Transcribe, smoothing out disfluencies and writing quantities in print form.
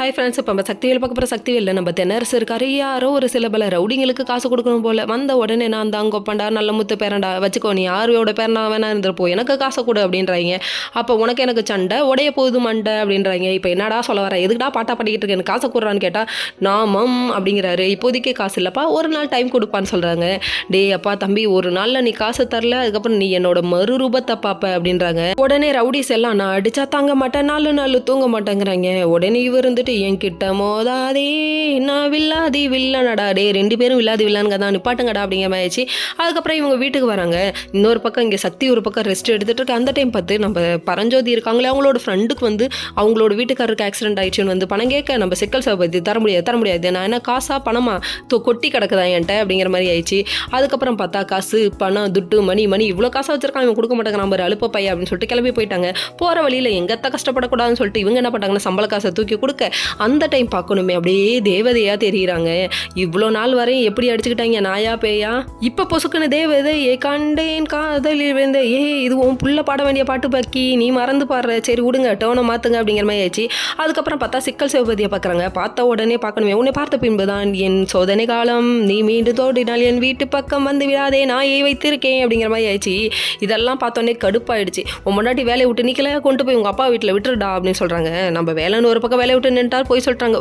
Hi friends, இப்போ நம்ம சக்திவேல் பார்க்க போகிற சக்திவேல் நம்ம தென்னரசு இருக்காரு. யாரோ ஒரு சில பல ரவுடிங்களுக்கு காசு கொடுக்கணும் போல. வந்த உடனே நான் தான் கொப்பண்டா நல்ல முத்து பேரண்டா வச்சுக்கோ, நீ யாரோட பேரண்டா வேணா இருந்திருப்போ, எனக்கு காசை கொடு அப்படின்றாங்க. அப்போ உனக்கு எனக்கு சண்டை உடைய போகுது மண்டை அப்படின்றாங்க. இப்போ என்னடா சொல்ல வர, எதுக்குடா பாட்டா பாடிக்கிட்டு இருக்கேன், காசை கொடுறான்னு கேட்டால் நாமம் அப்படிங்கிறாரு. இப்போதைக்கு காசு இல்லைப்பா, ஒரு நாள் டைம் கொடுப்பான்னு சொல்கிறாங்க. டே அப்பா தம்பி, ஒரு நாளில் நீ காசு தரல, அதுக்கப்புறம் நீ என்னோட மறுரூபத்தை பார்ப்ப அப்படின்றாங்க. உடனே ரவுடிஸ் எல்லாம் நான் அடிச்சா தாங்க மாட்டேன், நாலு தூங்க மாட்டேங்கிறாங்க. உடனே இவர் இருந்துட்டு என்கிட்ட மோதாதே, நான் வில்லாதி வில்லனடா, டே 2 பேரும் வில்லாதி வில்லானுங்க தான், நிப்பாட்டுங்கடா அப்படிங்கிற மாதிரி ஆயிடுச்சு. அதுக்கப்புறம் இவங்க வீட்டுக்கு வராங்க. இன்னொரு பக்கம் இங்கே சக்தி ஒரு பக்கம் ரெஸ்ட் எடுத்துட்டு இருக்கு. அந்த டைம் பார்த்து நம்ம பரஞ்சோதி இருக்காங்களே, அவங்களோட ஃப்ரெண்டுக்கு அவங்களோட வீட்டுக்காரருக்கு ஆக்சிடென்ட் ஆயிடுச்சுன்னு பணம் கேட்க, நம்ம சிக்கல் சபதி தர முடியாது, நான் என்ன காசா பணமா கொட்டி கிடக்குதா என்கிட்ட அப்படிங்கிற மாதிரி ஆயிடுச்சு. அதுக்கப்புறம் பார்த்தா காசு பணம் துட்டு மணி இவ்வளோ காசை வச்சிருக்காங்க, இவன் கொடுக்க மாட்டேங்கிறான் நம்பர் அழுப்ப பையா அப்படின்னு சொல்லிட்டு கிளம்பி போயிட்டாங்க. போகிற வழியில் எங்கத்த கஷ்டப்படக்கூடாதுன்னு சொல்லிட்டு இவங்க என்ன பண்ணாங்கன்னா சம்பள காசை தூக்கி கொடுக்க, அந்த டைம் பார்க்கணுமே அப்படியே தேவதையாக தெரியுறாங்க. இவ்வளோ நாள் வரையும் எப்படி அடிச்சுக்கிட்டாங்க, நாயா பேயா, இப்போ பொசுக்குன்னு தேவதையை கண்டேன் காதலில் விழுந்த, இதுவும் புள்ள பாட வேண்டிய பாட்டு பாக்கி நீ மறந்து பாடுற, சரி விடுங்க டோனை மாற்றுங்க அப்படிங்கிற மாதிரி ஆயிடுச்சு. அதுக்கப்புறம் பார்த்தா சிக்கல் சிவபதியை பார்க்குறாங்க. பார்த்த உடனே பார்க்கணுமே, உன்னை பார்த்த பின்பு தான் என் சோதனை காலம், நீ மீண்டும் தோடினால் என் வீட்டு பக்கம் வந்து விடாதே, நாயை வைத்திருக்கேன் அப்படிங்கிற மாதிரி ஆயிடுச்சு. இதெல்லாம் பார்த்தோன்னே கடுப்பாயிடுச்சு. உன் முன்னாடி வேலையை விட்டு நிற்கல, கொண்டு போய் உங்கள் அப்பா வீட்டில் விட்டுருடா அப்படின்னு சொல்கிறாங்க. நம்ம வேலைன்னு ஒரு பக்கம் வேலையை விட்டு நின்றார் போய் சொல்லிட்டாங்க.